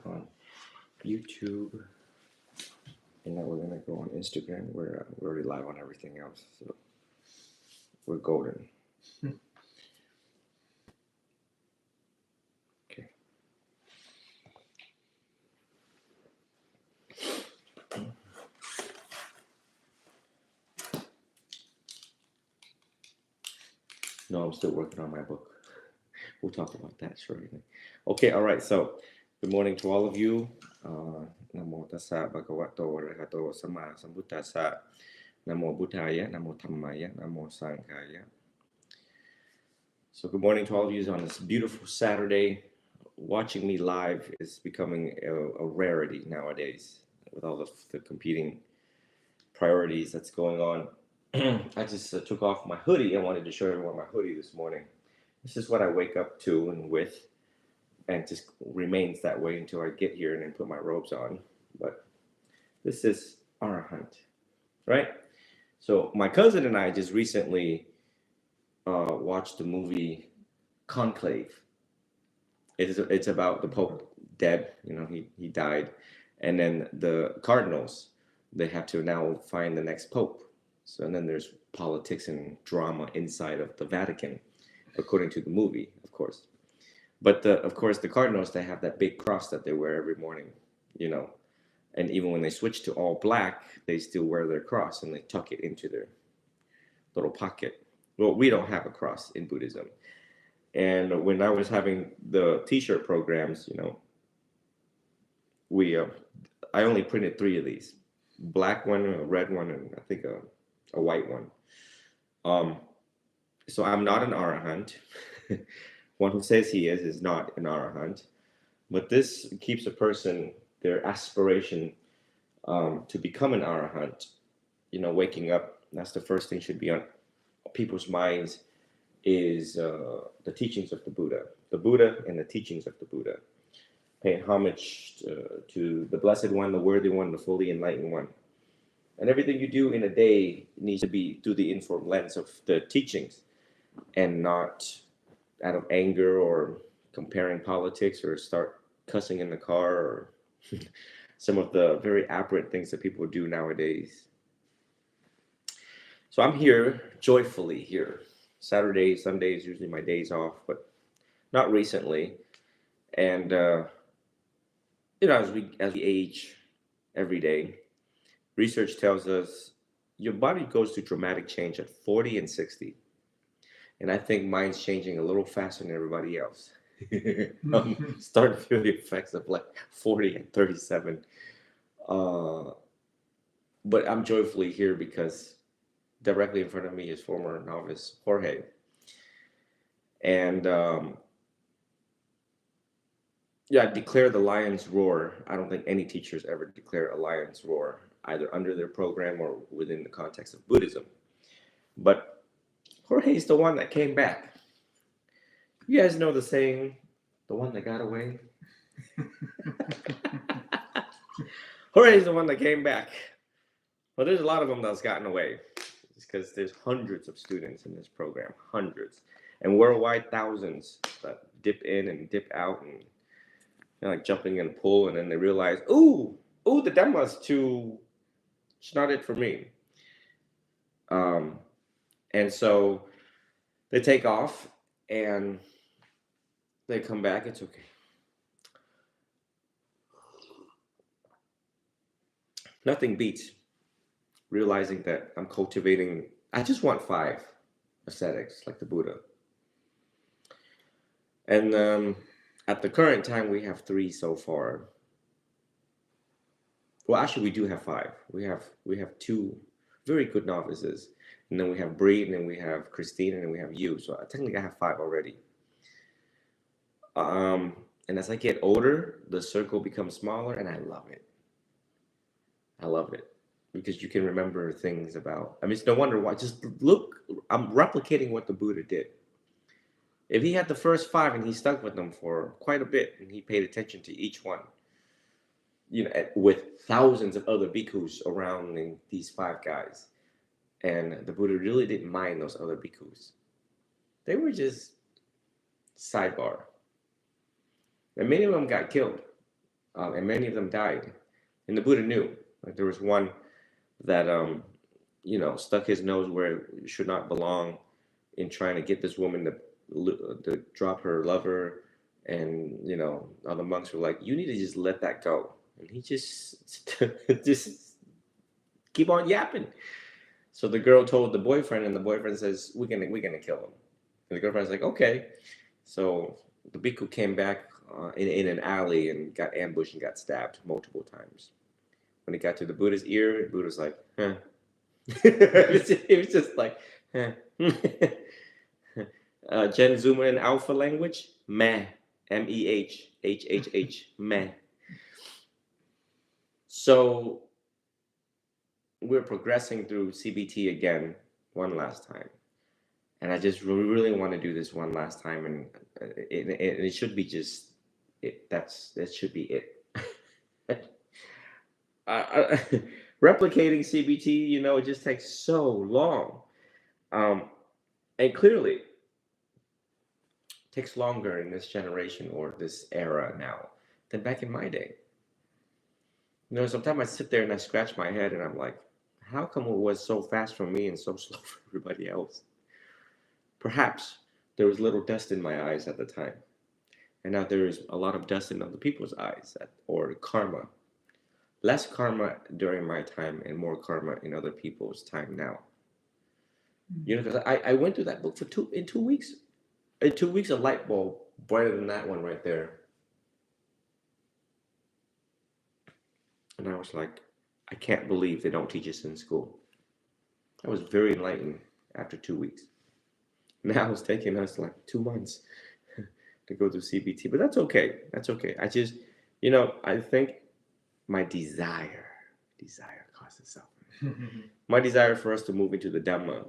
on YouTube, and now we're gonna go on Instagram. We're already live on everything else, so we're golden. Okay. No, I'm still working on my book. We'll talk about that shortly. Okay, all right. So, good morning to all of you. Namo tassa bhagavato arahato sama sambuddhassa. Namo buddhaya, namo dhammaya, namo sanghaya. So, good morning to all of you on this beautiful Saturday. Watching me live is becoming a rarity nowadays with all the competing priorities that's going on. I just took off my hoodie. I wanted to show everyone my hoodie this morning. This is what I wake up to and with, and just remains that way until I get here and then put my robes on. But this is Arahant, right? So my cousin and I just recently watched the movie Conclave. It's about the Pope dead. You know, he died, and then the cardinals, they have to now find the next pope. So and then there's politics and drama inside of the Vatican, according to the movie, of course. But of course, the cardinals, they have that big cross that they wear every morning, you know. And even when they switch to all black, they still wear their cross and they tuck it into their little pocket. Well, we don't have a cross in Buddhism. And when I was having the T-shirt programs, you know, I only printed 3 of these: black one, a red one, and I think a white one. So I'm not an arahant. One who says he is not an arahant. But this keeps a person, their aspiration to become an arahant, you know, waking up. That's the first thing should be on people's minds, is the teachings of the Buddha and the teachings of the Buddha. Paying homage to the Blessed One, the Worthy One, the Fully Enlightened One. And everything you do in a day needs to be through the informed lens of the teachings, and not out of anger or comparing politics or start cussing in the car or some of the very aberrant things that people do nowadays. So I'm here, joyfully here. Saturdays, Sundays, usually my days off, but not recently. And you know, as we age every day, research tells us your body goes through dramatic change at 40 and 60. And I think mine's changing a little faster than everybody else. I'm starting to feel the effects of like 40 and 37. But I'm joyfully here because directly in front of me is former novice Jorge. And yeah, declare the lion's roar. I don't think any teachers ever declare a lion's roar, either under their program or within the context of Buddhism. But Jorge's the one that came back. You guys know the saying, the one that got away? Jorge's the one that came back. Well, there's a lot of them that's gotten away. It's because there's hundreds of students in this program, hundreds. And worldwide, thousands that dip in and dip out and, you know, like jumping in a pool, and then they realize, ooh, the Dhamma's it's not it for me. And so they take off and they come back. It's okay. Nothing beats realizing that I'm cultivating, I just want 5 ascetics like the Buddha. And at the current time, we have 3 so far. Well, actually, we do have 5. We have 2 very good novices, and then we have Bree, and then we have Christine, and then we have you. So technically, I have 5 already. And as I get older, the circle becomes smaller, and I love it. I love it because you can remember things about. I mean, it's no wonder why. Just look, I'm replicating what the Buddha did. If he had the first 5 and he stuck with them for quite a bit, and he paid attention to each one, you know, with thousands of other bhikkhus surrounding these 5 guys, and the Buddha really didn't mind those other bhikkhus. They were just sidebar. And many of them got killed. and many of them died. And the Buddha knew. Like there was one that stuck his nose where it should not belong in trying to get this woman to drop her lover, and all the monks were like, "You need to just let that go," and he just just keep on yapping. So the girl told the boyfriend, and the boyfriend says, "We're gonna kill him." And the girlfriend's like, "Okay." So the bhikkhu came back in an alley and got ambushed and got stabbed multiple times. When he got to the Buddha's ear, the Buddha's like, "Huh." It was just like, huh. Gen Zoomer in alpha language, meh, mehhhh, meh. So we're progressing through CBT again one last time, and I just really want to do this one last time, and it should be just it. That should be it. uh, Replicating CBT, it just takes so long, and clearly takes longer in this generation or this era now than back in my day. Sometimes I sit there and I scratch my head and I'm like, how come it was so fast for me and so slow for everybody else? Perhaps there was little dust in my eyes at the time, and now there is a lot of dust in other people's eyes, or karma. Less karma during my time and more karma in other people's time now. Because I went through that book in 2 weeks. In 2 weeks, a light bulb brighter than that one right there. And I was like, I can't believe they don't teach us in school. I was very enlightened after 2 weeks. Now it's taking us like 2 months to go through CBT, but that's okay. That's okay. I just, I think my desire causes suffering. My desire for us to move into the Dhamma,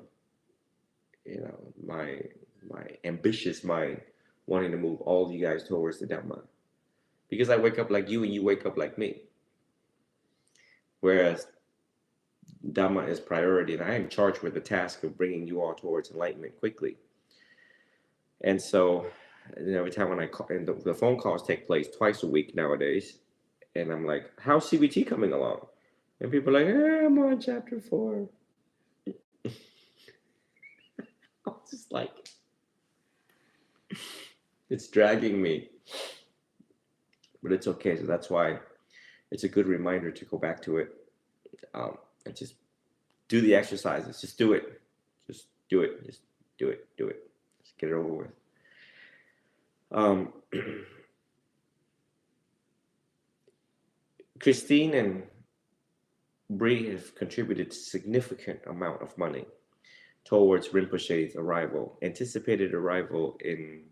my ambitious mind wanting to move all you guys towards the Dhamma, because I wake up like you and you wake up like me. Whereas Dhamma is priority, and I am charged with the task of bringing you all towards enlightenment quickly. And so, every time when I call, and the phone calls take place twice a week nowadays, and I'm like, "How's CBT coming along?" And people are like, "I'm on chapter 4." I'm just like, it's dragging me, but it's okay. So that's why it's a good reminder to go back to it, and just do the exercises. Just do it. Just do it. Just do it. Do it. Just get it over with. Christine and Bree have contributed significant amount of money towards Rinpoche's arrival, anticipated arrival in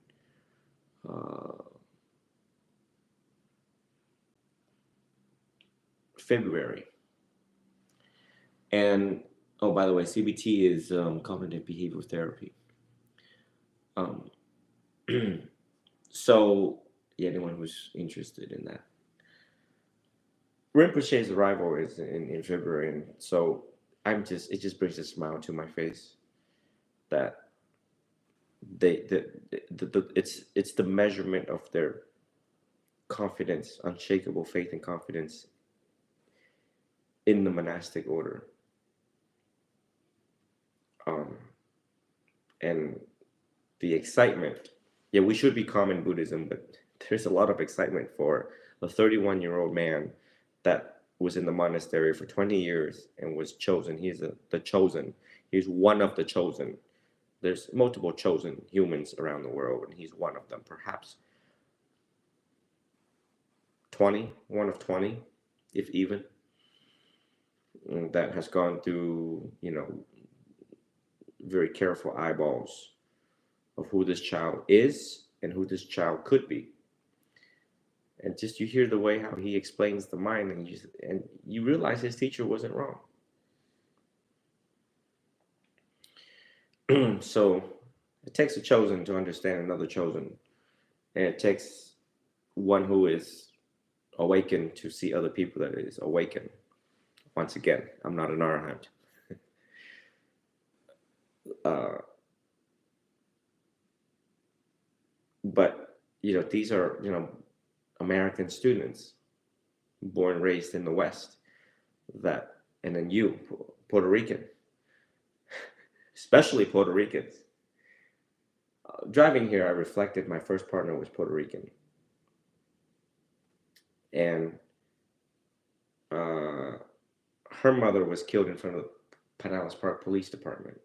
February. And oh, by the way, CBT is cognitive behavioral therapy. So, anyone who's interested in that. Rinpoche's arrival is in February, and so it just brings a smile to my face that it's the measurement of their confidence, unshakable faith and confidence in the monastic order. And the excitement. Yeah, we should be calm in Buddhism, but there's a lot of excitement for a 31-year-old man that was in the monastery for 20 years and was chosen. He's the chosen. He's one of the chosen. There's multiple chosen humans around the world, and he's one of them, perhaps 20, one of 20, if even, that has gone through, very careful eyeballs of who this child is and who this child could be. And just you hear the way how he explains the mind, and you realize his teacher wasn't wrong. So it takes a chosen to understand another chosen, and it takes one who is awakened to see other people that is awakened. Once again, I'm not an arahant. But these are American students born and raised in the West, and then you, Puerto Rican, especially Puerto Ricans. Driving here, I reflected my first partner was Puerto Rican, and uh, her mother was killed in front of the Pinellas Park Police Department.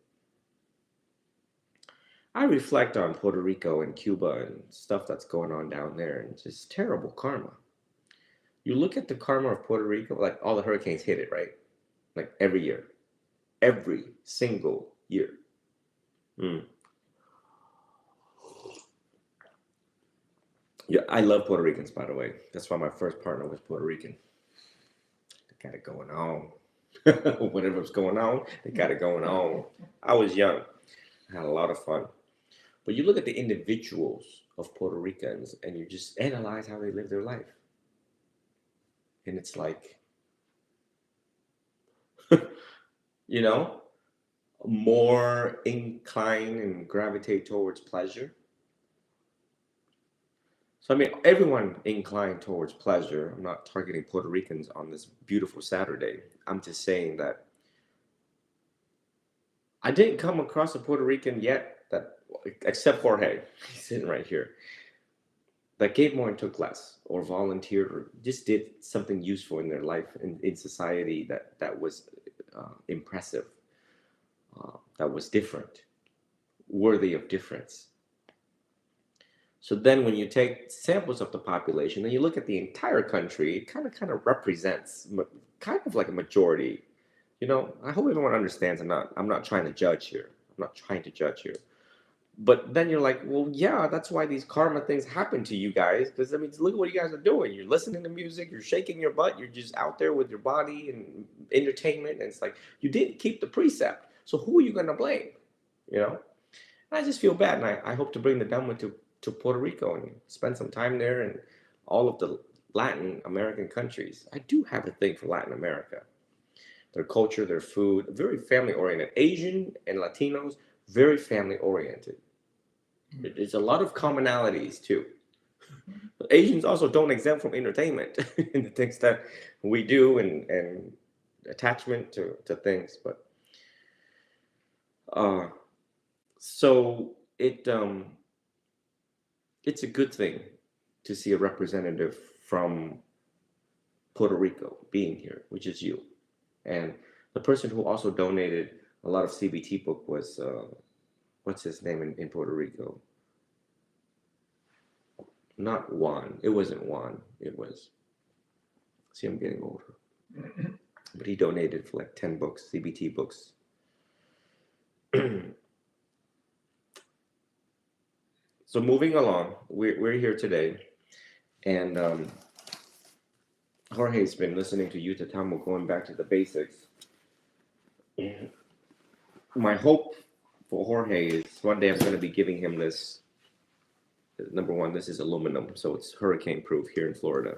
I reflect on Puerto Rico and Cuba and stuff that's going on down there, and just terrible karma. You look at the karma of Puerto Rico, like all the hurricanes hit it, right? Like every single year. Yeah, I love Puerto Ricans, by the way. That's why my first partner was Puerto Rican. They got it going on. Whatever's going on, they got it going on. I was young. I had a lot of fun. But you look at the individuals of Puerto Ricans and you just analyze how they live their life. And it's like, you know, more incline and gravitate towards pleasure. So, I mean, everyone inclined towards pleasure. I'm not targeting Puerto Ricans on this beautiful Saturday. I'm just saying that I didn't come across a Puerto Rican yet that, except Jorge, he's sitting right here, that gave more and took less, or volunteered, or just did something useful in their life in society that was impressive, that was different, worthy of difference. So then when you take samples of the population and you look at the entire country, it kind of represents kind of like a majority. You know, I hope everyone understands I'm not trying to judge here. I'm not trying to judge here. But then you're like, well, yeah, that's why these karma things happen to you guys. Because, I mean, look at what you guys are doing. You're listening to music, you're shaking your butt, you're just out there with your body and entertainment. And it's like, you didn't keep the precept. So who are you going to blame? You know? And I just feel bad. And I hope to bring the Dhamma to Puerto Rico and spend some time there and all of the Latin American countries. I do have a thing for Latin America. Their culture, their food, very family oriented. Asian and Latinos, very family oriented. There's a lot of commonalities too. But Asians also don't exempt from entertainment in the things that we do and attachment to things. But so it's a good thing to see a representative from Puerto Rico being here, which is you. And the person who also donated a lot of CBT book was what's his name in Puerto Rico? Not Juan. It wasn't Juan. It was. See, I'm getting older. But he donated for like 10 books, CBT books. So moving along, we're here today, and Jorge's been listening to Yuta Tamil, going back to the basics. My hope for Jorge is one day I'm going to be giving him this. Number one, this is aluminum, so it's hurricane proof here in Florida.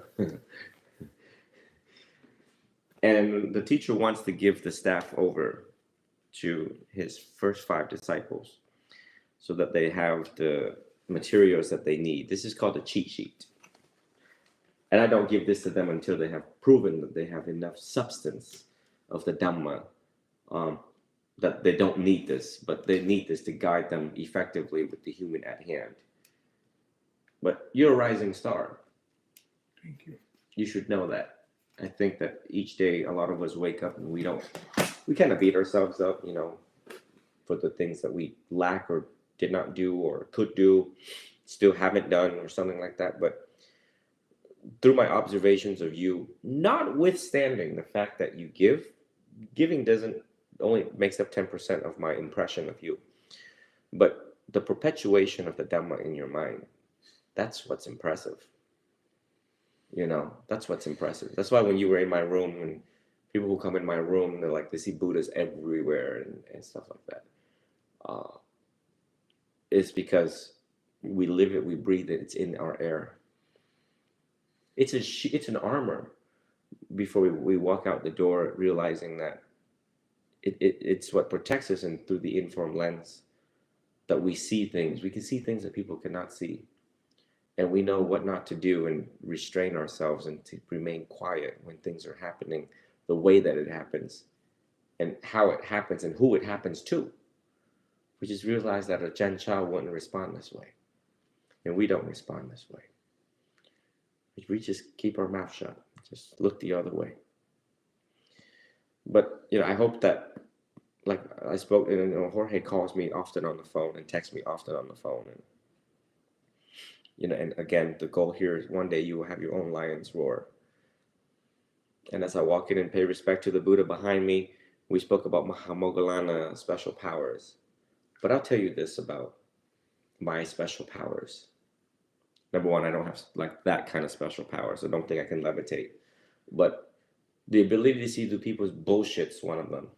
And the teacher wants to give the staff over to his first 5 disciples so that they have the materials that they need. This is called a cheat sheet. And I don't give this to them until they have proven that they have enough substance of the Dhamma, that they don't need this, but they need this to guide them effectively with the human at hand. But you're a rising star. Thank you. You should know that. I think that each day a lot of us wake up and we kind of beat ourselves up, you know, for the things that we lack or did not do or could do, still haven't done or something like that. But through my observations of you, notwithstanding the fact that you giving only makes up 10% of my impression of you. But the perpetuation of the Dhamma in your mind, that's what's impressive. You know, that's what's impressive. That's why when you were in my room, when people who come in my room, they're like, they see Buddhas everywhere and stuff like that. It's because we live it, we breathe it, it's in our air. It's an armor before we walk out the door, realizing that it's what protects us, and through the informed lens that we see things. We can see things that people cannot see. And we know what not to do and restrain ourselves and to remain quiet when things are happening the way that it happens and how it happens and who it happens to. We just realize that a Jen child wouldn't respond this way. And we don't respond this way. We just keep our mouth shut, just look the other way. But, I hope that, like I spoke, Jorge calls me often on the phone and texts me often on the phone. And again, the goal here is one day you will have your own lion's roar. And as I walk in and pay respect to the Buddha behind me, we spoke about Mahamoggallana special powers. But I'll tell you this about my special powers. Number one, I don't have like that kind of special power, so don't think I can levitate. But the ability to see through people's bullshit's one of them.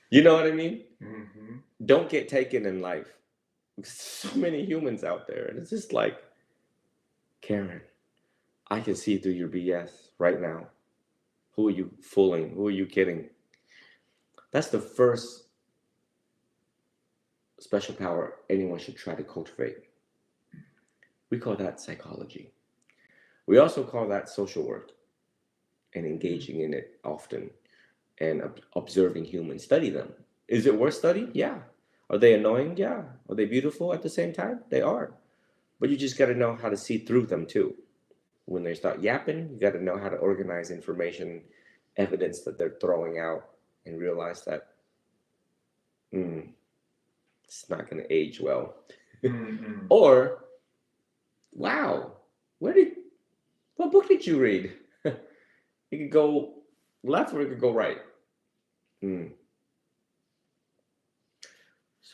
You know what I mean? Mm-hmm. Don't get taken in life. There's so many humans out there, and it's just like, Karen, I can see through your BS right now. Who are you fooling? Who are you kidding? That's the first special power anyone should try to cultivate. We call that psychology. We also call that social work and engaging in it often and observing humans. Study them. Is it worth studying? Yeah. Are they annoying? Yeah. Are they beautiful at the same time? They are. But you just got to know how to see through them too. When they start yapping, you got to know how to organize information, evidence that they're throwing out, and realize that it's not going to age well. Mm-hmm. Or, wow, what book did you read? It could go left or it could go right.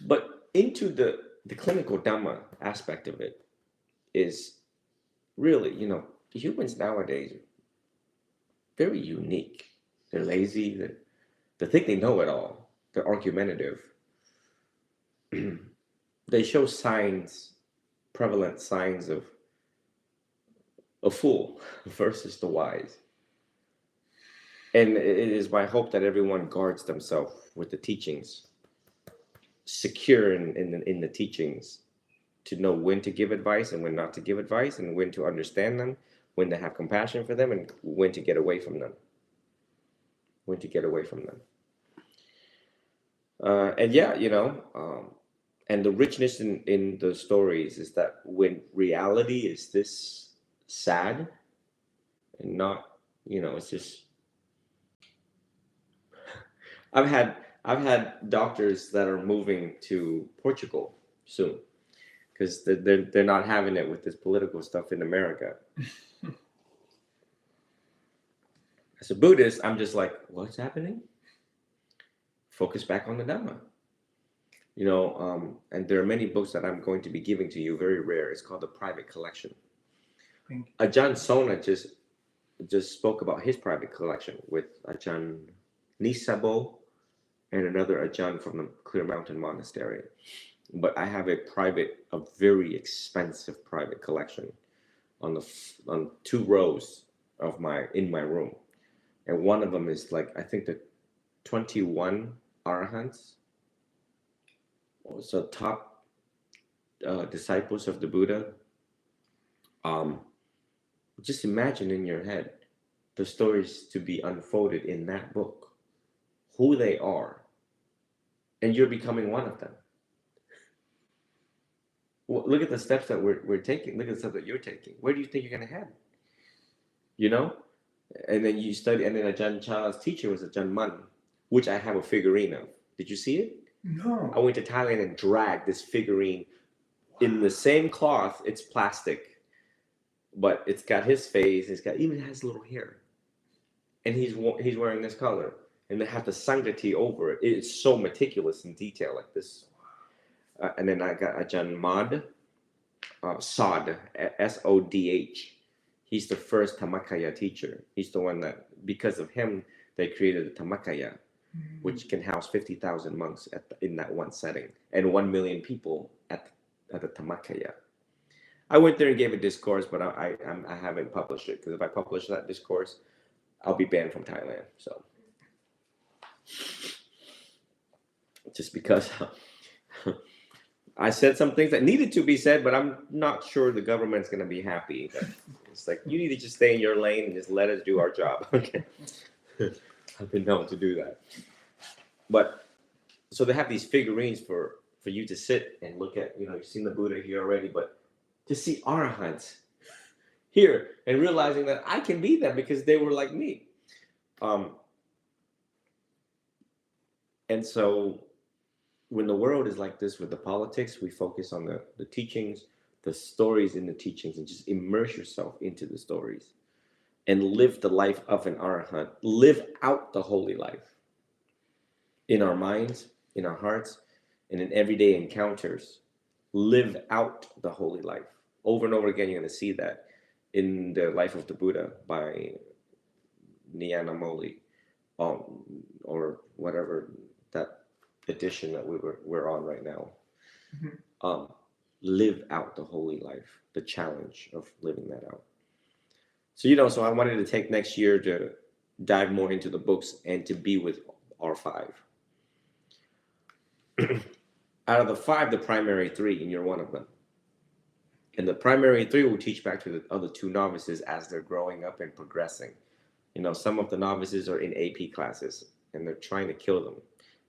But into the clinical Dhamma aspect of it is really, the humans nowadays are very unique. They're lazy. They think they know it all. They're argumentative. They show prevalent signs of a fool versus the wise. And it is my hope that everyone guards themselves with the teachings, secure in the teachings, to know when to give advice and when not to give advice, and when to understand them, when to have compassion for them, and when to get away from them. And the richness in the stories is that when reality is this sad and not, it's just, I've had doctors that are moving to Portugal soon because they're not having it with this political stuff in America. As a Buddhist, I'm just like, what's happening? Focus back on the Dhamma. And there are many books that I'm going to be giving to you, very rare. It's called the Private Collection. Ajahn Sona just spoke about his private collection with Ajahn Nisabo and another Ajahn from the Clear Mountain Monastery. But I have a very expensive private collection on 2 rows in my room. And one of them is like, I think the 21 Arahants, so top disciples of the Buddha. Just imagine in your head the stories to be unfolded in that book, who they are, and you're becoming one of them. Well, look at the steps that we're taking. Look at the steps that you're taking. Where do you think you're going to head? And then you study, and then Ajahn Chah's teacher was Ajahn Mun, which I have a figurine of. Did you see it? No. I went to Thailand and dragged this figurine in the same cloth. It's plastic, but it's got his face. Even has little hair, and he's wearing this color, and they have the Sangati over it. It's so meticulous in detail, like this. And then I got Ajahn Mad, Sod, Sodh. He's the first Dhammakaya teacher. He's the one that, because of him, they created the Dhammakaya, which can house 50,000 monks in that one setting, and 1 million people at the Dhammakaya. I went there and gave a discourse, but I haven't published it, because if I publish that discourse, I'll be banned from Thailand. So just because I said some things that needed to be said, but I'm not sure the government's going to be happy. It's like, you need to just stay in your lane and just let us do our job. Okay. I've been known to do that. But so they have these figurines for you to sit and look at. You've seen the Buddha here already, but to see arahants here and realizing that I can be them because they were like me. And so when the world is like this with the politics, we focus on the teachings, the stories in the teachings, and just immerse yourself into the stories and live the life of an arahant. Live out the holy life in our minds, in our hearts, and in everyday encounters. Live out the holy life. Over and over again, you're going to see that in the life of the Buddha by Nyanamoli, or whatever that edition that we're on right now. Mm-hmm. Live out the holy life, the challenge of living that out. So I wanted to take next year to dive more into the books and to be with our 5. Out of the 5, the primary 3, and you're one of them. And the primary 3 will teach back to the other 2 novices as they're growing up and progressing. Some of the novices are in AP classes, and they're trying to kill them.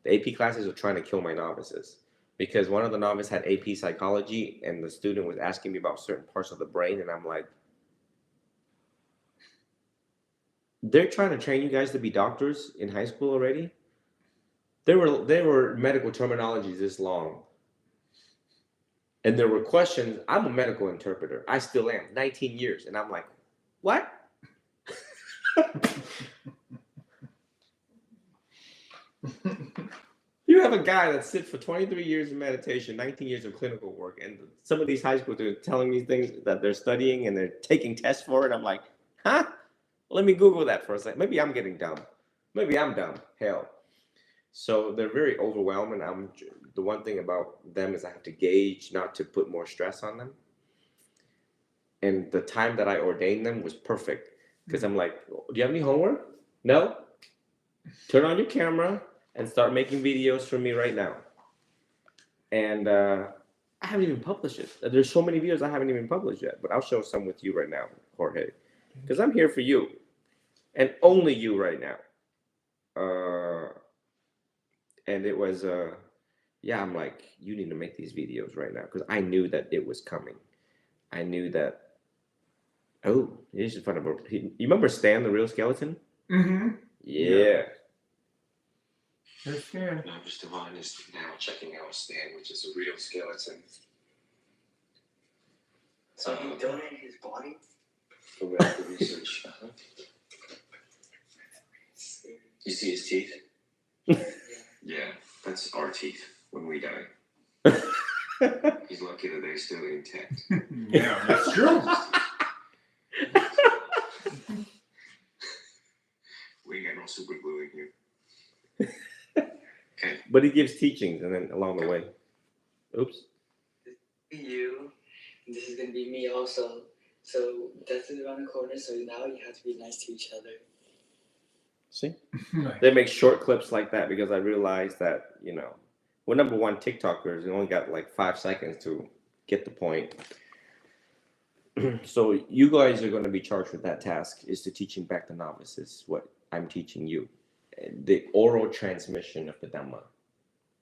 The AP classes are trying to kill my novices because one of the novices had AP psychology, and the student was asking me about certain parts of the brain, and I'm like, they're trying to train you guys to be doctors in high school already? There were medical terminologies this long. And there were questions. I'm a medical interpreter. I still am. 19 years. And I'm like, what? You have a guy that sits for 23 years in meditation, 19 years of clinical work, and some of these high schools are telling me things that they're studying and they're taking tests for it. I'm like, huh? Let me Google that for a second. Maybe I'm getting dumb. Maybe I'm dumb. Hell. So they're very overwhelmed, and the one thing about them is I have to gauge not to put more stress on them. And the time that I ordained them was perfect because I'm like, do you have any homework? No? Turn on your camera and start making videos for me right now. And I haven't even published it. There's so many videos I haven't even published yet, but I'll show some with you right now, Jorge, because I'm here for you and only you right now. And it was, I'm like, you need to make these videos right now because I knew that it was coming. I knew that. Oh, here's a fun about. You remember Stan, the real skeleton? Mm-hmm. Yeah. That's Stan. Now, Mr. Vaughn is now checking out Stan, which is a real skeleton. So he donated his body? For medical research. Uh-huh. You see his teeth? Yeah, that's our teeth when we die. He's lucky that they're still intact. Yeah, that's true. We ain't got no super glue in here. Okay. But he gives teachings and then along the way. Oops. You. This is gonna be me also. So death is around the corner, so now you have to be nice to each other. See? They make short clips like that because I realized that, we're number one TikTokers. We only got like 5 seconds to get the point. So you guys are going to be charged with that task, is to teaching back the novices what I'm teaching you. The oral transmission of the Dhamma.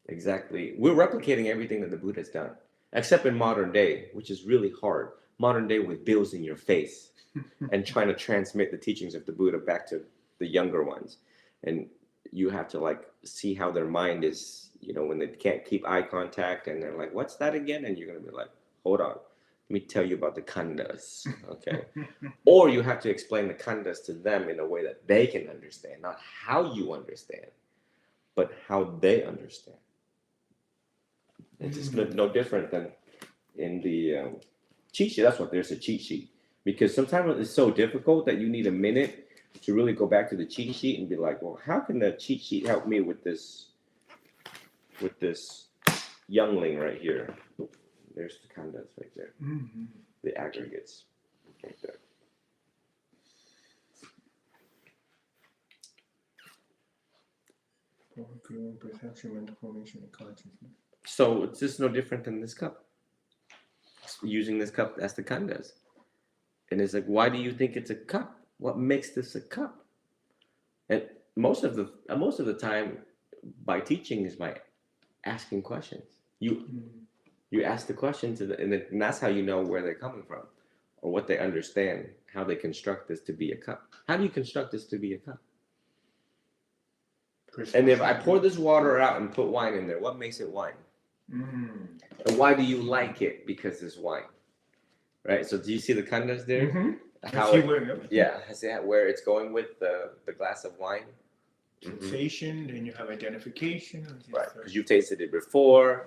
Exactly. We're replicating everything that the Buddha has done, except in modern day, which is really hard. Modern day with bills in your face and trying to transmit the teachings of the Buddha back to the younger ones. And you have to see how their mind is, when they can't keep eye contact and they're like, what's that again? And you're going to be like, hold on. Let me tell you about the khandhas, okay? Or you have to explain the khandhas to them in a way that they can understand, not how you understand, but how they understand. It's just no different than in the cheat sheet. That's what there's a cheat sheet. Because sometimes it's so difficult that you need a minute to really go back to the cheat sheet and be like, well, how can the cheat sheet help me with this youngling right here? There's the khandhas right there. Mm-hmm. The aggregates right there. Perception, mental formation, and consciousness. So it's just no different than this cup. Using this cup as the khandas. And it's like, why do you think it's a cup? What makes this a cup? And most of the time, by teaching is by asking questions. You ask the questions, and that's how you know where they're coming from, or what they understand, how they construct this to be a cup. How do you construct this to be a cup? And if I pour this water out and put wine in there, what makes it wine? And why do you like it? Because it's wine, right? So do you see the khandas there? How where it's going with the glass of wine. Sensation, then you have identification. Right, because you tasted it before,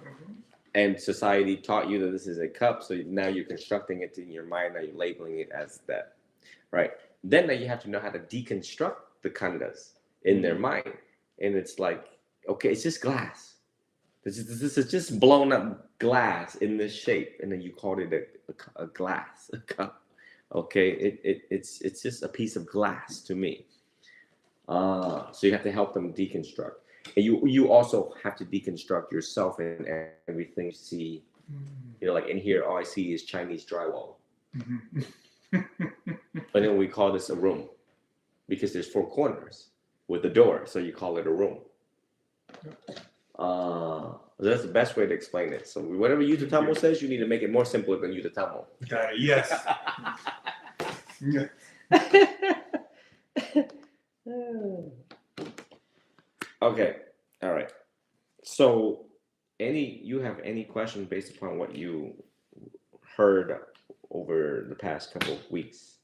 and society taught you that this is a cup, so now you're constructing it in your mind, now you're labeling it as that, right? Then now you have to know how to deconstruct the khandas in their mind, and it's like, okay, it's just glass. This is just blown up glass in this shape, and then you called it a glass, a cup. Okay, it's just a piece of glass to me. So you have to help them deconstruct, and you also have to deconstruct yourself and everything you see. You know, like in here, all I see is Chinese drywall, and then we call this a room because there's 4 corners with a door, so you call it a room. That's the best way to explain it. So whatever Yuta Tamo says, you need to make it more simple than Yuta Tamo. Got it. Yes. Okay. All right. So you have any questions based upon what you heard over the past couple of weeks?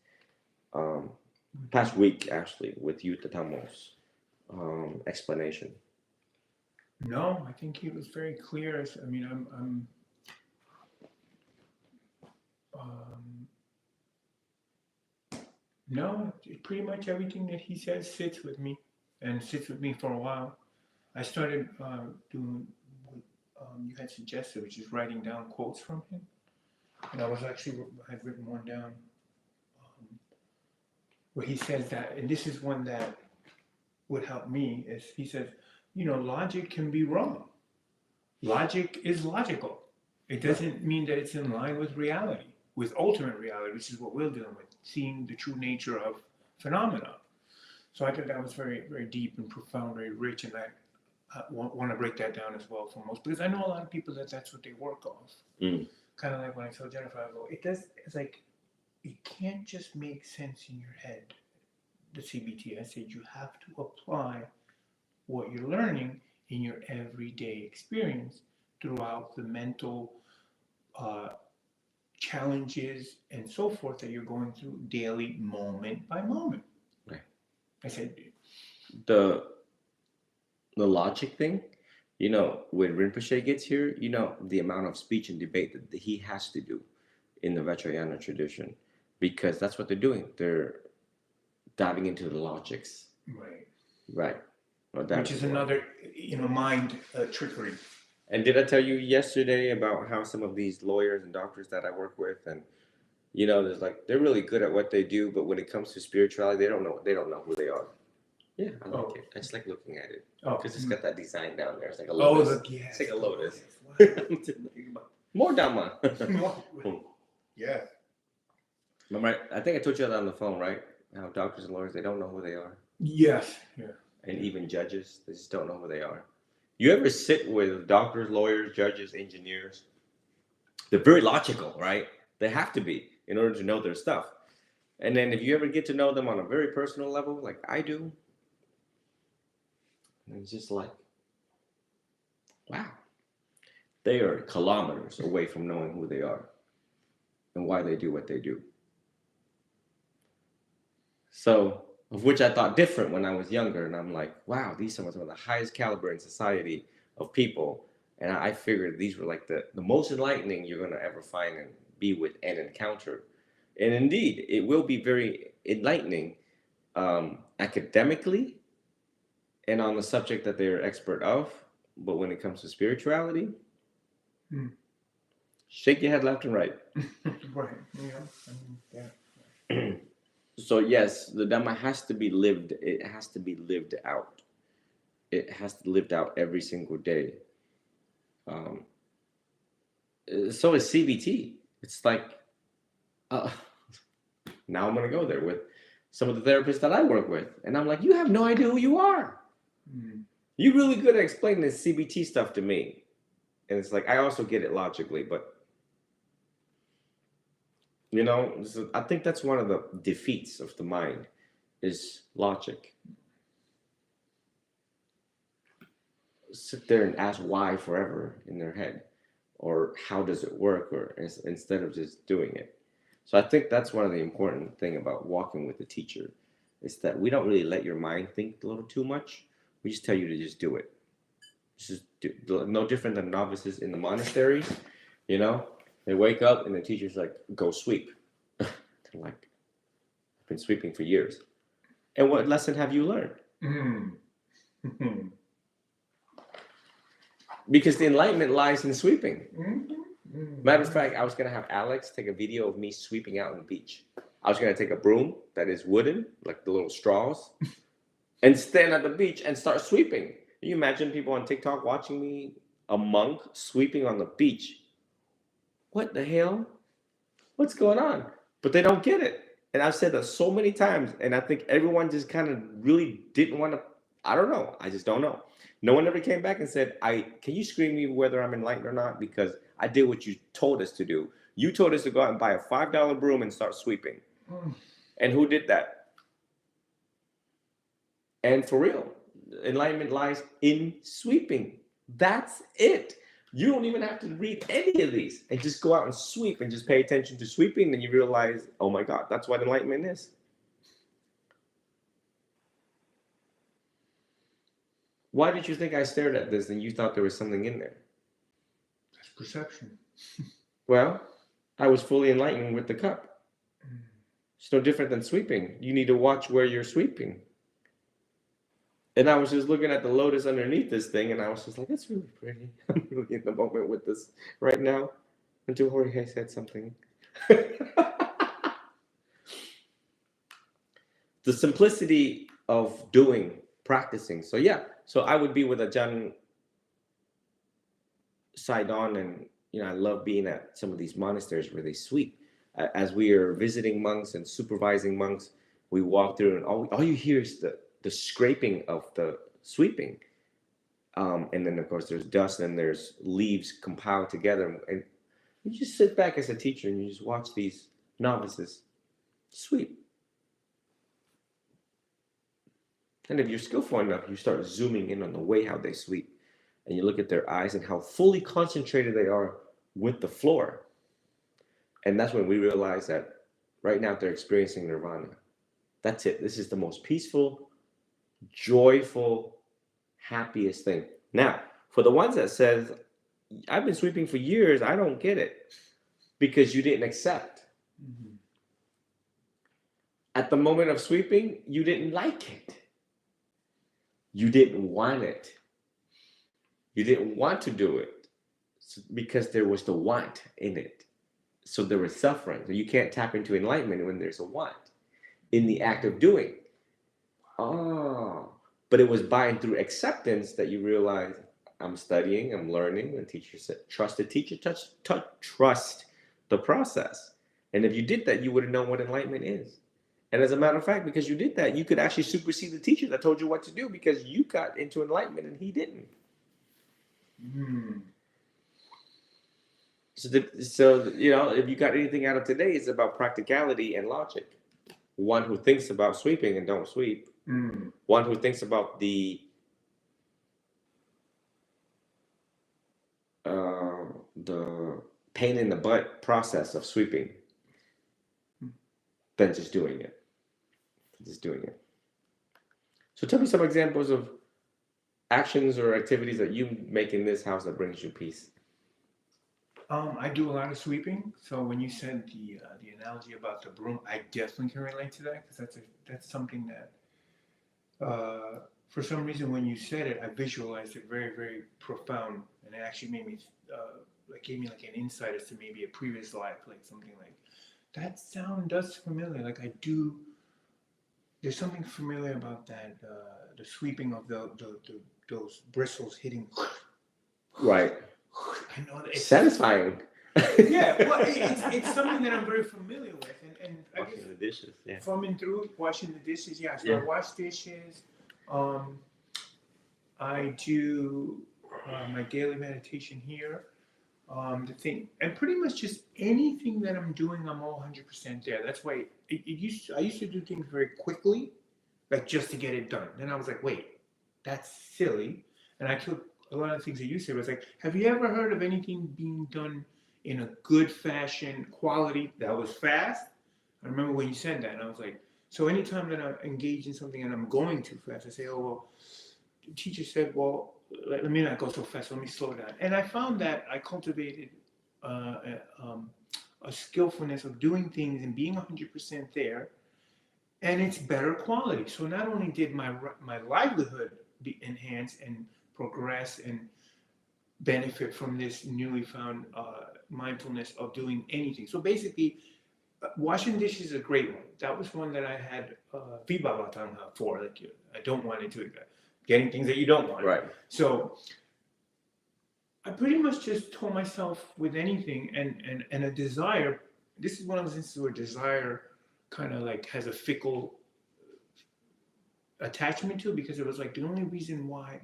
Past week actually, with Yuta Tamo's explanation. No, I think he was very clear. I mean, I'm no, pretty much everything that he says sits with me, and sits with me for a while. I started doing what you had suggested, which is writing down quotes from him, and I had written one down where he says that, and this is one that would help me. Is he says, logic can be wrong. Logic is logical. It doesn't mean that it's in line with reality, with ultimate reality, which is what we're dealing with, seeing the true nature of phenomena. So I thought that was very, very deep and profound, very rich, and I want to break that down as well for most, because I know a lot of people that's what they work off. Kind of like when I told Jennifer, I go, it's like, it can't just make sense in your head, the CBT. I said you have to apply what you're learning in your everyday experience throughout the mental challenges and so forth that you're going through daily, moment by moment. Right. I said the logic thing, when Rinpoche gets here, the amount of speech and debate that he has to do in the Vajrayana tradition, because that's what they're doing. They're diving into the logics. Right. Which is another, mind trickery. And did I tell you yesterday about how some of these lawyers and doctors that I work with, and there's they're really good at what they do, but when it comes to spirituality, they don't know who they are. Yeah, I like it. I just like looking at it because it's got that design down there. It's like a lotus. It's like a lotus. More Dhamma. Yeah. Remember, I think I told you that on the phone, right? How doctors and lawyers, they don't know who they are. Yes. Yeah. And even judges, they just don't know who they are. You ever sit with doctors, lawyers, judges, engineers? They're very logical, right? They have to be in order to know their stuff. And then if you ever get to know them on a very personal level, like I do, it's just like, wow. They are kilometers away from knowing who they are and why they do what they do. So, of which I thought different when I was younger. And I'm like, wow, these are some of the highest caliber in society of people. And I figured these were like the most enlightening you're going to ever find and be with and encounter. And indeed, it will be very enlightening academically and on the subject that they're expert of. But when it comes to spirituality, shake your head left and right. Right. Yeah. So yes, the Dhamma has to be lived. It has to be lived out. It has to be lived out every single day. So is CBT. It's like, uh, now I'm going to go there with some of the therapists that I work with. And I'm like, you have no idea who you are. Mm. You're really good at explaining this CBT stuff to me. And it's like, I also get it logically, but, you know, I think that's one of the defeats of the mind is logic. Sit there and ask why forever in their head, or how does it work, or instead of just doing it. So I think that's one of the important thing about walking with the teacher is that we don't really let your mind think a little too much. We just tell you to just do it. Just do, no different than novices in the monastery. You know, they wake up and the teacher's like, "Go sweep." They're like, "I've been sweeping for years." And what lesson have you learned? Mm. Because the enlightenment lies in sweeping. Mm. Matter of fact, I was going to have Alex take a video of me sweeping out on the beach. I was going to take a broom that is wooden, like the little straws, and stand at the beach and start sweeping. Can you imagine people on TikTok watching me, a monk, sweeping on the beach? What the hell? What's going on? But they don't get it. And I've said that so many times, and I think everyone just kind of really didn't want to. I don't know. I just don't know. No one ever came back and said, can you screen me whether I'm enlightened or not? Because I did what you told us to do. You told us to go out and buy a $5 broom and start sweeping. Mm. And who did that? And for real, enlightenment lies in sweeping. That's it. You don't even have to read any of these and just go out and sweep and just pay attention to sweeping. Then you realize, oh my God, that's what enlightenment is. Why did you think I stared at this and you thought there was something in there? That's perception. Well, I was fully enlightened with the cup. It's no different than sweeping. You need to watch where you're sweeping. And I was just looking at the lotus underneath this thing, and I was just like, that's really pretty. I'm really in the moment with this right now, until Jorge said something. The simplicity of doing, practicing. So yeah, so I would be with a Jan Sidon, and I love being at some of these monasteries where they sweep. As we are visiting monks and supervising monks, we walk through, and all you hear is the scraping of the sweeping. And then, of course, there's dust and there's leaves compiled together. And you just sit back as a teacher and you just watch these novices sweep. And if you're skillful enough, you start zooming in on the way how they sweep. And you look at their eyes and how fully concentrated they are with the floor. And that's when we realize that right now they're experiencing nirvana. That's it. This is the most peaceful, joyful, happiest thing. Now, for the ones that says, I've been sweeping for years, I don't get it. Because you didn't accept. Mm-hmm. At the moment of sweeping, you didn't like it. You didn't want it. You didn't want to do it because there was the want in it. So there was suffering. So you can't tap into enlightenment when there's a want in the act of doing. Oh, but it was by and through acceptance that you realize I'm studying, I'm learning. The teacher said, trust the teacher, trust the process. And if you did that, you would have known what enlightenment is. And as a matter of fact, because you did that, you could actually supersede the teacher that told you what to do because you got into enlightenment and he didn't. Mm. So if you got anything out of today, it's about practicality and logic. One who thinks about sweeping and don't sweep. Mm. One who thinks about the pain in the butt process of sweeping than just doing it. So tell me some examples of actions or activities that you make in this house that brings you peace. I do a lot of sweeping. So when you said the analogy about the broom, I definitely can relate to that because that's something that for some reason when you said it, I visualized it very, very profound, and it actually made me gave me like an insight as to maybe a previous life, like something like that sound does familiar. Like I do. There's something familiar about that. The sweeping of those bristles hitting. Right. I know that it's satisfying. Yeah, well, it's something that I'm very familiar with, and I guess Washing the dishes, yeah. from and through washing the dishes. Yeah, so Yeah. I wash dishes. I do my daily meditation here. The thing, and pretty much just anything that I'm doing, I'm all 100% there. That's why I used to do things very quickly, like just to get it done. Then I was like, wait, that's silly. And I took a lot of things that you said. Was like, have you ever heard of anything being done in a good fashion, quality that was fast? I remember when you said that, and I was like, so anytime that I engage in something and I'm going too fast, I say, oh well, the teacher said, well, let me not go so fast. Let me slow down. And I found that I cultivated a skillfulness of doing things and being 100% there, and it's better quality. So not only did my livelihood be enhanced and progress and benefit from this newly found mindfulness of doing anything. So basically, washing dishes is a great one. That was one that I had Viva Batanga for. Like I don't want to do it. Getting things that you don't want. Right. So I pretty much just told myself with anything and a desire. This is one of those instances where desire kind of like has a fickle attachment to it, because it was like the only reason why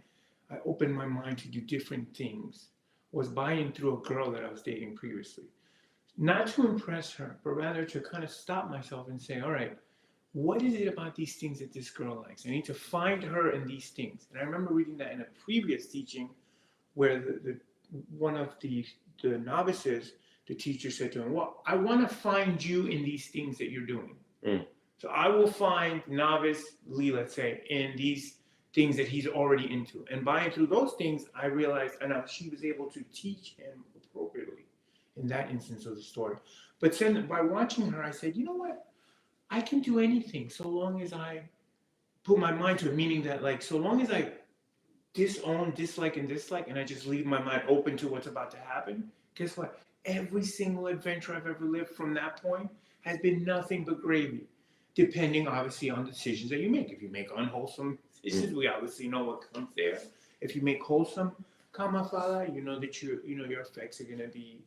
I opened my mind to do different things was buying through a girl that I was dating previously. Not to impress her, but rather to kind of stop myself and say, all right, what is it about these things that this girl likes? I need to find her in these things. And I remember reading that in a previous teaching where one of the novices, the teacher said to him, well, I want to find you in these things that you're doing. Mm. So I will find novice Lee, let's say, in these things that he's already into. And by and through those things, I realized, and she was able to teach him appropriately in that instance of the story. But then by watching her, I said, you know what? I can do anything so long as I put my mind to it, meaning that, like, so long as I disown, dislike, and I just leave my mind open to what's about to happen, guess what? Every single adventure I've ever lived from that point has been nothing but gravy, depending obviously on the decisions that you make. If you make unwholesome decisions, we obviously know what comes there. If you make wholesome kamafala, you know that your effects are going to be,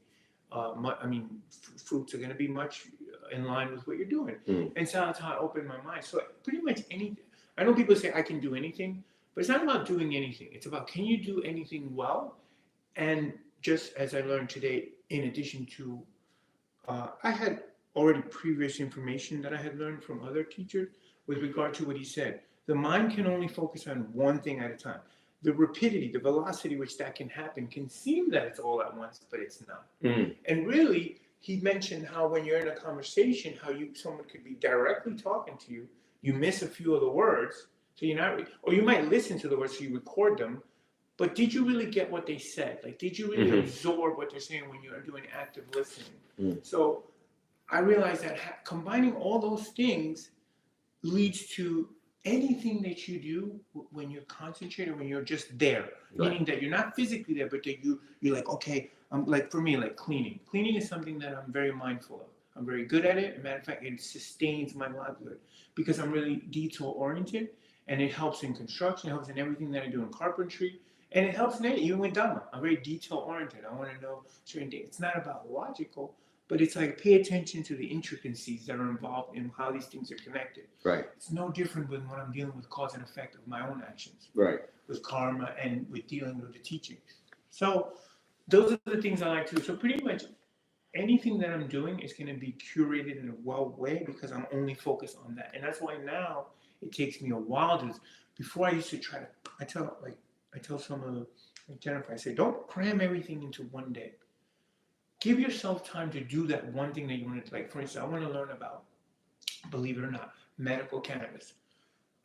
fruits are going to be much in line with what you're doing. Mm. And so that's how I opened my mind. So pretty much anything. I know people say I can do anything, but it's not about doing anything. It's about, can you do anything well? And just as I learned today, in addition to, I had already previous information that I had learned from other teachers with regard to what he said. The mind can only focus on one thing at a time. The rapidity, the velocity which that can happen can seem that it's all at once, but it's not. Mm. And really, he mentioned how when you're in a conversation, how someone could be directly talking to you, you miss a few of the words, so you're not, or you might listen to the words, so you record them, but did you really get what they said? Like, did you really absorb what they're saying when you're doing active listening? Mm. So I realized that combining all those things leads to anything that you do when you're concentrated, when you're just there, right. Meaning that you're not physically there, but that you're like, okay, like for me, like cleaning. Cleaning is something that I'm very mindful of. I'm very good at it. As a matter of fact, it sustains my livelihood because I'm really detail oriented, and it helps in construction, it helps in everything that I do in carpentry, and it helps in even with Dhamma. I'm very detail oriented. I want to know certain things. It's not about logical, but it's like pay attention to the intricacies that are involved in how these things are connected. Right. It's no different when I'm dealing with cause and effect of my own actions. Right. With karma and with dealing with the teaching. So those are the things I like to do. So pretty much anything that I'm doing is going to be curated in a well way because I'm only focused on that. And that's why now it takes me a while to. Before I used to try to. I tell some of like Jennifer. I say, don't cram everything into one day. Give yourself time to do that one thing that you want to, like, for instance, I want to learn about, believe it or not, medical cannabis.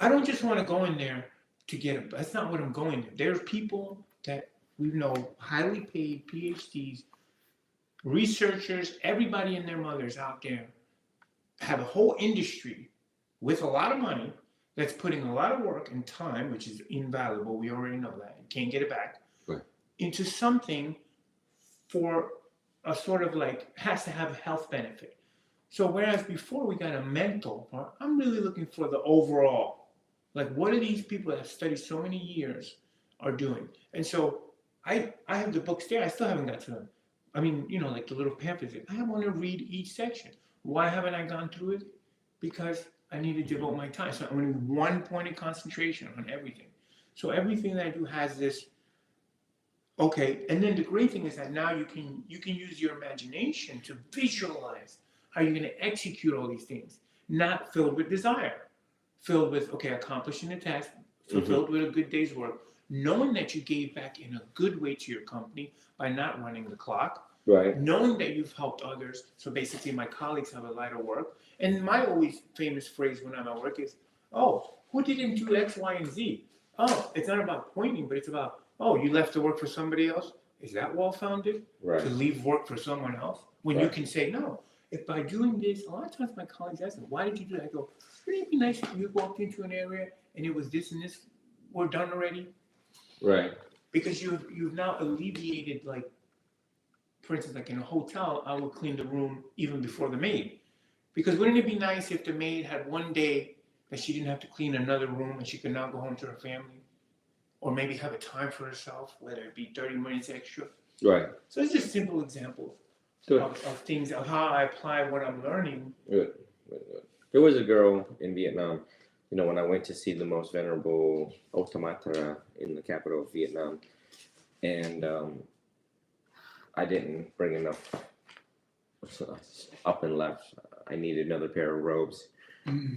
I don't just want to go in there to get it. That's not what I'm going there. There's people that we know, highly paid PhDs, researchers, everybody and their mothers out there have a whole industry with a lot of money that's putting a lot of work and time, which is invaluable. We already know that. You can't get it back. Right. Into something for a sort of like, has to have a health benefit. So whereas before we got a mental part, I'm really looking for the overall. Like, what are these people that have studied so many years are doing? And so I have the books there. I still haven't got to them. I mean, like the little pamphlets. I want to read each section. Why haven't I gone through it? Because I need to devote my time. So I want one point of concentration on everything. So everything that I do has this. Okay, and then the great thing is that now you can use your imagination to visualize how you're going to execute all these things, not filled with desire, filled with okay, accomplishing a task, fulfilled with a good day's work, knowing that you gave back in a good way to your company by not running the clock, Right. knowing that you've helped others. So basically, my colleagues have a lighter work. And my always famous phrase when I'm at work is, "Oh, who didn't do X, Y, and Z?" Oh, it's not about pointing, but it's about, oh, you left to work for somebody else. Is that well founded Right. to leave work for someone else? When you Right. can say no. If by doing this, a lot of times my colleagues ask me, "Why did you do that?" I go, "Wouldn't it be nice if you walked into an area and it was this and this were done already?" Right. Because you've now alleviated, like, for instance, like in a hotel, I would clean the room even before the maid. Because wouldn't it be nice if the maid had one day that she didn't have to clean another room and she could now go home to her family? Or maybe have a time for herself, whether it be 30 minutes extra. Right. So it's just simple examples Good. of things, of how I apply what I'm learning. Good. Good. Good. There was a girl in Vietnam, when I went to see the most venerable Otamatara in the capital of Vietnam, and I didn't bring enough up and left. I needed another pair of robes.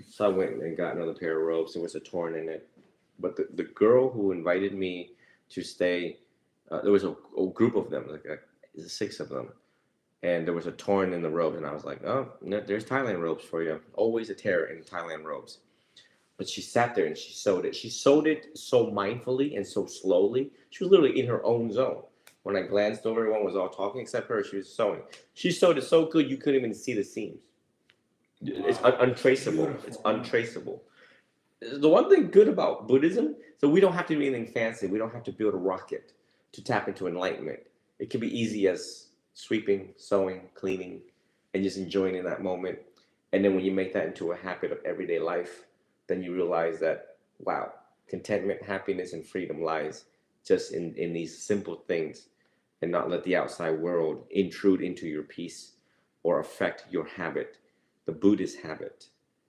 So I went and got another pair of robes. There was a torn in it. But the girl who invited me to stay, there was a group of them, like 6 of them. And there was a torn in the robe. And I was like, oh, there's Thailand robes for you. Always a tear in Thailand robes. But she sat there and she sewed it. She sewed it so mindfully and so slowly. She was literally in her own zone. When I glanced over, everyone was all talking except her. She was sewing. She sewed it so good you couldn't even see the seams. It's untraceable. Beautiful. It's untraceable. The one thing good about Buddhism, so we don't have to do anything fancy. We don't have to build a rocket to tap into enlightenment. It can be easy as sweeping, sewing, cleaning, and just enjoying in that moment. And then when you make that into a habit of everyday life, then you realize that, wow, contentment, happiness, and freedom lies just in these simple things, and not let the outside world intrude into your peace or affect your habit. The Buddhist habit.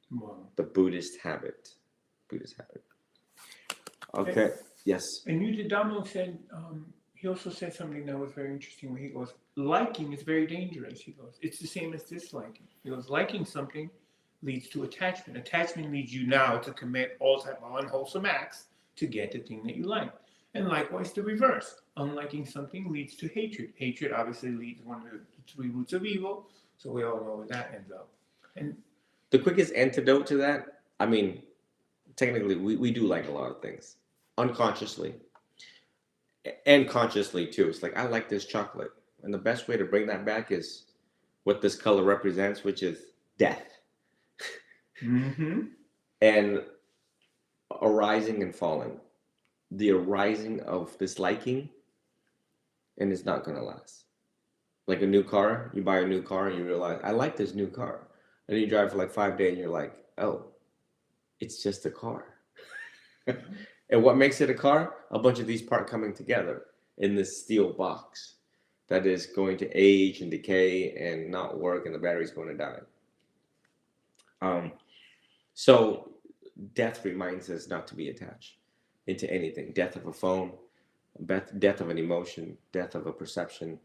Wow. The Buddhist habit. Buddhist habit. Okay. Yes. And Yudhidhammo said, he also said something that was very interesting where he goes, liking is very dangerous. He goes, it's the same as disliking. He goes, liking something leads to attachment. Attachment leads you now to commit all type of unwholesome acts to get the thing that you like. And likewise the reverse. Unliking something leads to hatred. Hatred obviously leads one of the 3 roots of evil. So we all know where that ends up. And the quickest antidote to that, I mean, technically we do like a lot of things. Unconsciously. And consciously too. It's like, I like this chocolate. And the best way to bring that back is what this color represents, which is death. And arising and falling. The arising of this liking, and it's not going to last. Like a new car, you buy a new car and you realize, I like this new car. And you drive for like 5 days and you're like, oh, it's just a car. And what makes it a car? A bunch of these parts coming together in this steel box that is going to age and decay and not work, and the battery's going to die. So death reminds us not to be attached into anything. Death of a phone, death of an emotion, death of a perception.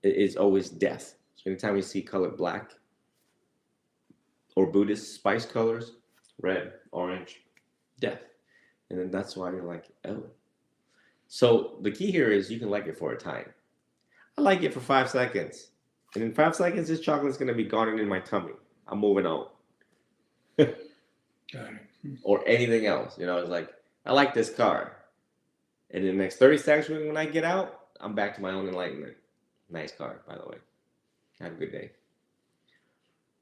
It is always death. So anytime we see color black or Buddhist spice colors, red, orange, death. And then that's why you're like, oh. So the key here is you can like it for a time. I like it for 5 seconds. And in 5 seconds, this chocolate's going to be gone in my tummy. I'm moving on. got it. Or anything else. It's like, I like this car. And in the next 30 seconds when I get out, I'm back to my own enlightenment. Nice car, by the way. Have a good day.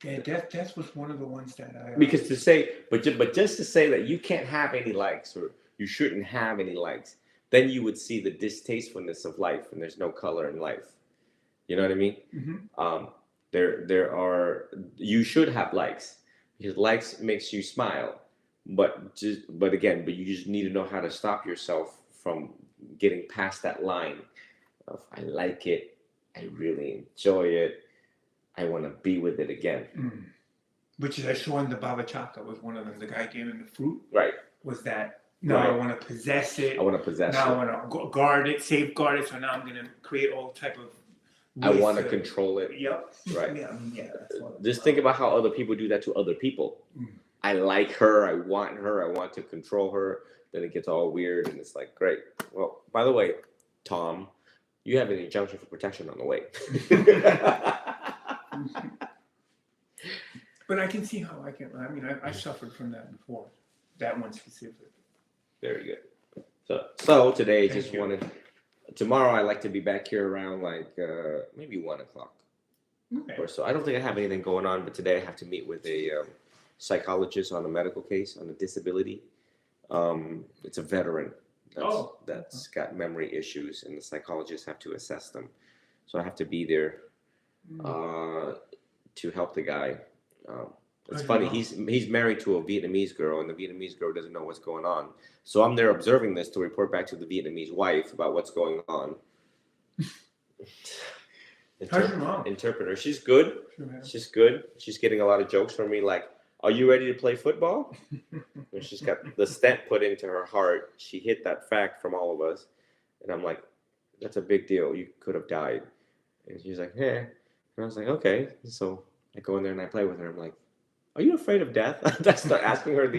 Yeah, death was one of the ones that I... Because to say, but just to say that you can't have any likes or you shouldn't have any likes, then you would see the distastefulness of life, and there's no color in life. You know what I mean? There are, you should have likes, because likes makes you smile. But you just need to know how to stop yourself from getting past that line of I like it I really enjoy it. I want to be with it again. Which is, I saw in the Baba Chaka was one of them. The guy gave him the fruit. Right. Was that now Right. I want to possess it. I want to possess now it. I want to guard it, safeguard it. So now I'm going to create all type of. I want to control it. Yep. Right. Yeah. That's what Just think about how other people do that to other people. I like her. I want her. I want to control her. Then it gets all weird, and it's like, great. Well, by the way, Tom, you have an injunction for protection on the way. But I can see how I can. I mean, I suffered from that before. That one specifically. Very good. So today, Thank just you. wanted. Tomorrow, I like to be back here around like maybe 1 o'clock or so. I don't think I have anything going on, but today I have to meet with a psychologist on a medical case on a disability. It's a veteran that's got memory issues, and the psychologists have to assess them. So I have to be there to help the guy. It's funny. He's married to a Vietnamese girl, and the Vietnamese girl doesn't know what's going on. So I'm there observing this to report back to the Vietnamese wife about what's going on. How's your mom? Interpreter. She's good. She's good. She's getting a lot of jokes from me, like, "Are you ready to play football?" And she's got the stent put into her heart. She hid that fact from all of us, and I'm like, "That's a big deal. You could have died." And she's like, "Yeah." And I was like, "Okay." So I go in there and I play with her. I'm like, "Are you afraid of death?" I start asking her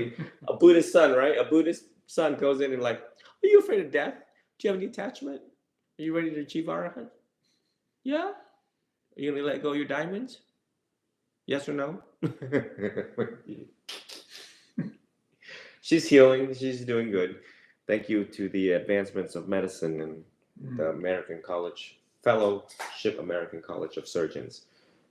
a Buddhist son, right? A Buddhist son goes in and like, "Are you afraid of death? Do you have any attachment? Are you ready to achieve arahant? Yeah? Are you gonna let go of your diamonds? Yes or no?" She's healing. She's doing good. Thank you to the advancements of medicine and the Fellowship American College of Surgeons.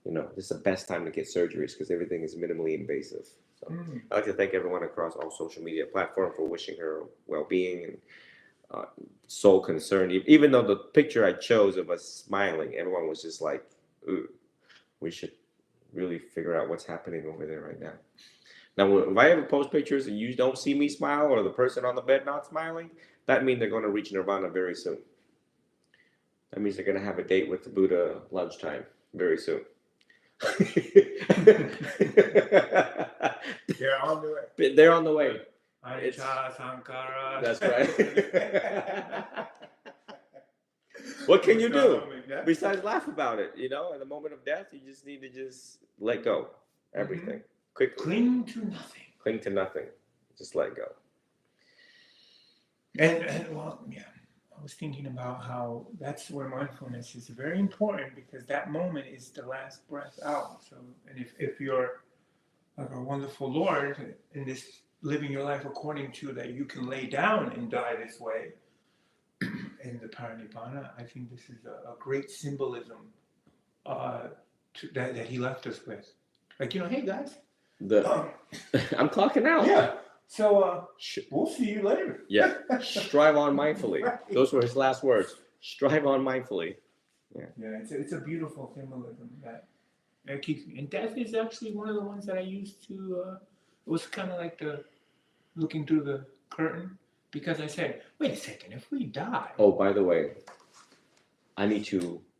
This is the best time to get surgeries because everything is minimally invasive. So I'd like to thank everyone across all social media platforms for wishing her well-being and so concerned. Even though the picture I chose of us smiling, everyone was just like, "Ooh, we should really figure out what's happening over there right now." Now, if I ever post pictures and you don't see me smile or the person on the bed not smiling, that means they're going to reach nirvana very soon. That means they're going to have a date with the Buddha lunchtime very soon. They're on the way. They're on the way. Anicca Sankara. That's right. What can you do besides laugh about it? In the moment of death, you just need to just let go. Everything. Quickly. Cling to nothing. Cling to nothing. Just let go. And well, yeah. I was thinking about how that's where mindfulness is very important because that moment is the last breath out. So, and if you're like a wonderful Lord in this living your life according to that you can lay down and die this way in the Parinibbana, I think this is a great symbolism that he left us with. Like, hey guys. I'm clocking out. Yeah. So we'll see you later. Yeah. Strive on mindfully. Right. Those were his last words. Strive on mindfully. Yeah. Yeah. It's a beautiful symbolism that keeps me. And death is actually one of the ones that I used to. It was kind of like the looking through the curtain because I said, "Wait a second. If we die." Oh, by the way,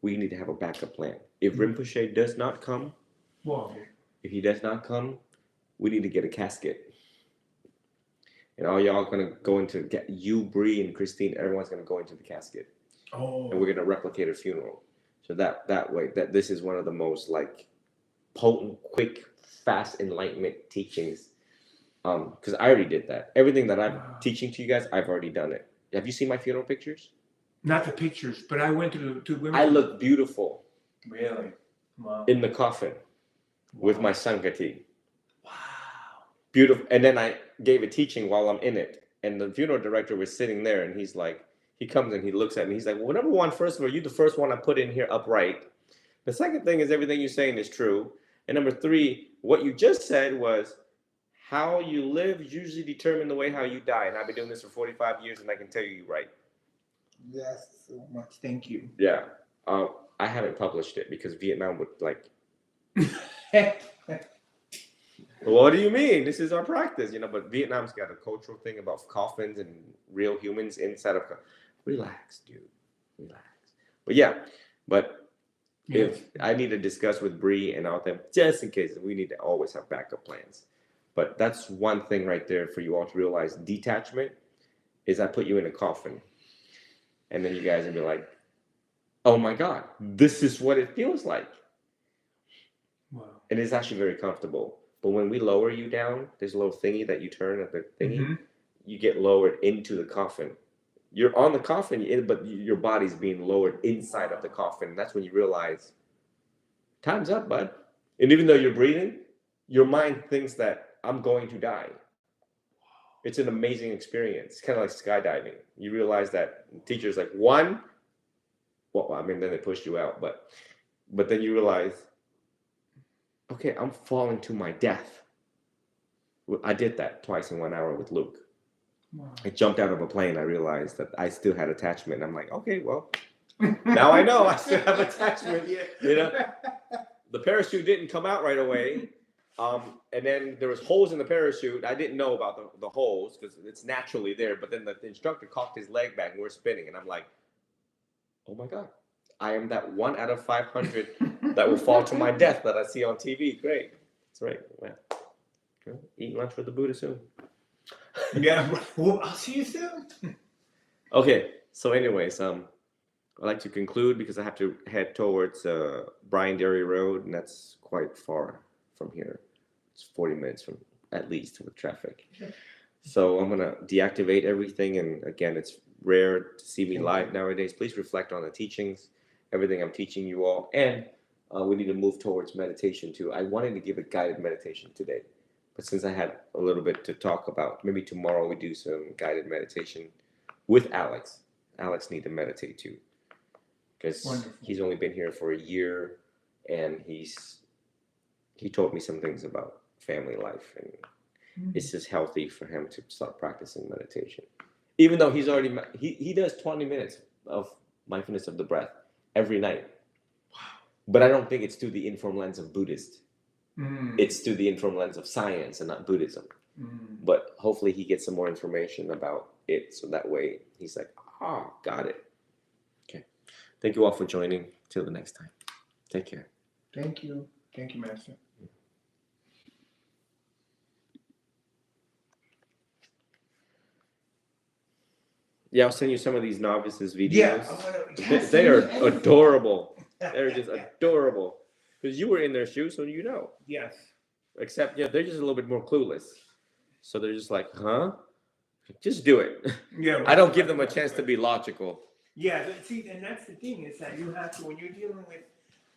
we need to have a backup plan. If Rinpoche does not come, if he does not come, we need to get a casket. And all y'all are gonna go into you, Bree, and Christine. Everyone's gonna go into the casket. Oh. And we're gonna replicate a funeral. So that way, this is one of the most like potent, quick, fast enlightenment teachings. Because I already did that. Everything that I'm teaching to you guys, I've already done it. Have you seen my funeral pictures? Not the pictures, but I went to women. I look beautiful. Really? Wow. In the coffin with my Sangati. Wow. Beautiful. And then I gave a teaching while I'm in it. And the funeral director was sitting there and he's like, he comes and he looks at me. He's like, well, number one, first of all, you're the first one I put in here upright. The second thing is everything you're saying is true. And number three, what you just said was how you live usually determine the way how you die. And I've been doing this for 45 years and I can tell you you're right. Yes, so much. Thank you. Yeah. I haven't published it because Vietnam would like... What do you mean? This is our practice, but Vietnam's got a cultural thing about coffins and real humans inside of... Relax, dude. Relax. But If I need to discuss with Bree and all them, just in case, we need to always have backup plans. But that's one thing right there for you all to realize. Detachment is I put you in a coffin, and then you guys will be like, oh my God, this is what it feels like. Wow. And it's actually very comfortable. But when we lower you down, there's a little thingy that you turn at the thingy, you get lowered into the coffin. You're on the coffin, but your body's being lowered inside of the coffin. That's when you realize, time's up, bud. And even though you're breathing, your mind thinks that I'm going to die. It's an amazing experience. It's kind of like skydiving. You realize that teacher's like, one, well, I mean, then they pushed you out, but then you realize, okay, I'm falling to my death. I did that twice in 1 hour with Luke. Wow. I jumped out of a plane. I realized that I still had attachment. I'm like, okay, well, now I know I still have attachment. You know, the parachute didn't come out right away. And then there was holes in the parachute. I didn't know about the holes because it's naturally there. But then the instructor cocked his leg back and we're spinning. And I'm like, oh my God, I am that 1 out of 500 that will fall to my death that I see on TV. Great. That's right. Well, eat lunch with the Buddha soon. Yeah. Well, I'll see you soon. Okay. So anyways, I'd like to conclude because I have to head towards Bryan Dairy Road, and that's quite far from here. It's 40 minutes from at least with traffic. So I'm gonna deactivate everything, and again, it's rare to see me live nowadays. Please reflect on the teachings, everything I'm teaching you all, and we need to move towards meditation too. I wanted to give a guided meditation today, but since I had a little bit to talk about, maybe tomorrow we do some guided meditation with Alex. Alex need to meditate too, because he's only been here for a year, and he told me some things about family life, and it's just healthy for him to start practicing meditation. Even though he's already, he does 20 minutes of mindfulness of the breath every night. Wow. But I don't think it's through the informed lens of Buddhist. It's through the informed lens of science and not Buddhism. But hopefully he gets some more information about it. So that way he's like, got it. Okay. Thank you all for joining. Till the next time. Take care. Thank you. Thank you, Master. Yeah, I'll send you some of these novices videos. Yeah, they are adorable. They're just adorable. Because you were in their shoes, so you know. Yes. Except, they're just a little bit more clueless. So they're just like, huh? Just do it. Yeah. I don't give them a chance to be logical. Yeah, but see, and that's the thing is that you have to, when you're dealing with